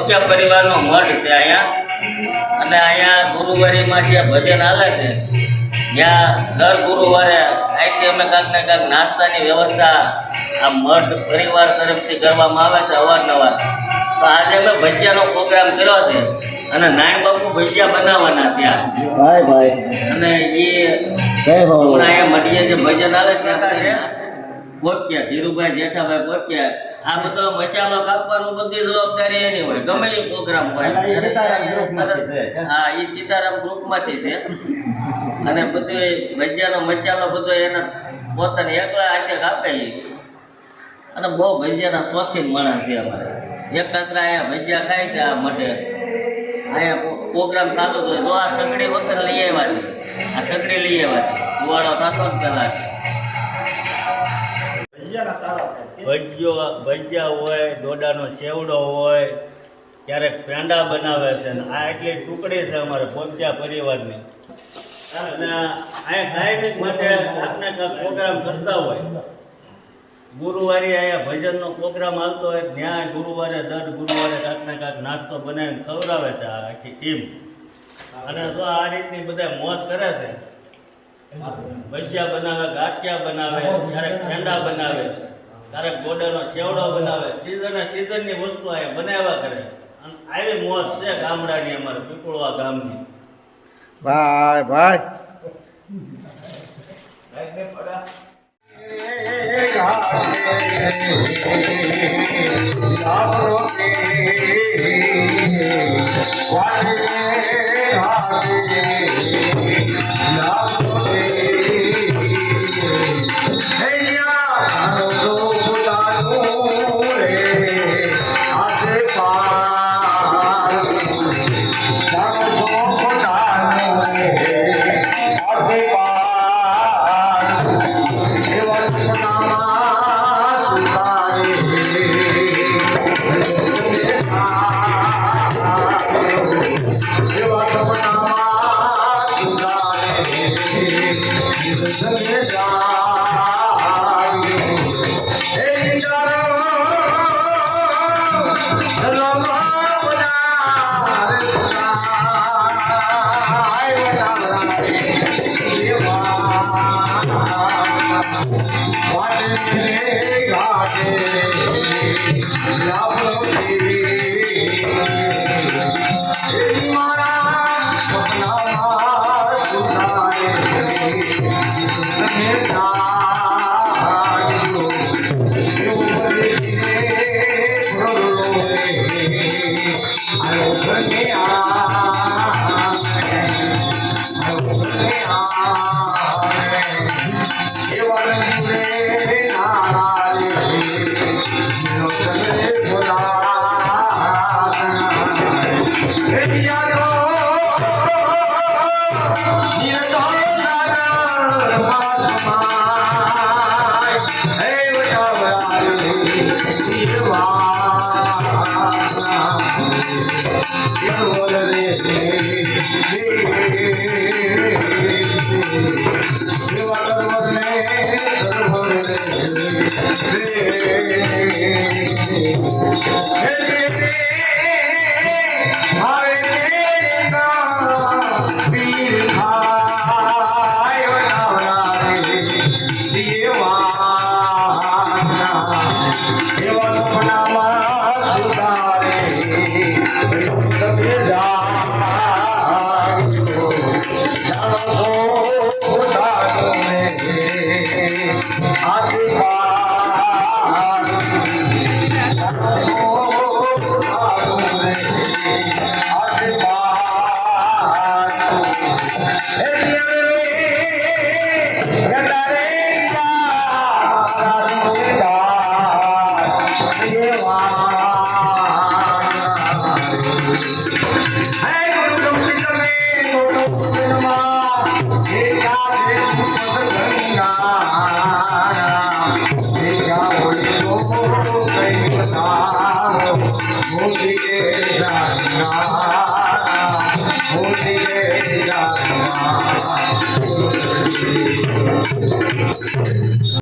પોત્યા પરિવારનો મઠ છે અહીંયા. અને અહીંયા ગુરુવારીમાં જે ભજન હાલે છે ત્યાં દર ગુરુવારે અહીંથી અમે કાંક ને કાંક નાસ્તાની વ્યવસ્થા આ મઠ પરિવાર તરફથી કરવામાં આવે છે અવારનવાર. તો આજે અમે ભજીયાનો પ્રોગ્રામ કર્યો છે અને નારાયણ બાપુ ભજીયા બનાવવાના છે અને એ અહીંયા મઢીએ જે ભજન આવે છે આપણે પહોંચ્યા ધીરુભાઈ જેઠાભાઈ પહોંચ્યા. આ બધો મસાલો કાપવાનું બધી જવાબદારી એની હોય ગમે એ પ્રોગ્રામ હોય. હા, એ સીતારામ ગ્રુપમાંથી છે અને બધું ભજીયાનો મસાલો બધો એના પોતાને એકલા હાથે કાપે અને બહુ ભજીયાના શોખીન માણસ છે અમારે. એકાંતરા અહીંયા ભજીયા ખાય છે આ માટે અહીંયા પ્રોગ્રામ ચાલુ હોય તો આ સગડી વખત લઈ આવ્યા છે. આ સગડી લઈ આવ્યા છે કુવાડો થતો જ પહેલાં ભજીયા હોય, ડોડાનો સેવડો હોય, ક્યારેક પેંડા બનાવે છે. આ એટલી ટુકડી છે અમારે પોત્યા પરિવારની. અને અહીંયા કાયમિક માટે કાંકને કાંક પ્રોગ્રામ કરતા હોય. ગુરુવારે અહીંયા ભજનનો પ્રોગ્રામ હાલતો હોય ત્યાં ગુરુવારે દર ગુરુવારે કાંકને કાંક નાસ્તો બનાવીને ખવડાવે છે આ આખી ટીમ. અને તો આ રીતની બધા મોજ કરે છે. ભજીયા બનાવે, ગાંઠિયા બનાવે, ક્યારેક પેંડા બનાવે, ક્યારેક ગોડાનો સેવડો બનાવે. સિઝનની વસ્તુ અહીંયા બનાવ્યા કરે. અને આવી મોજ છે ગામડાની અમારે પીપળવા ગામની. ભાઈ Holy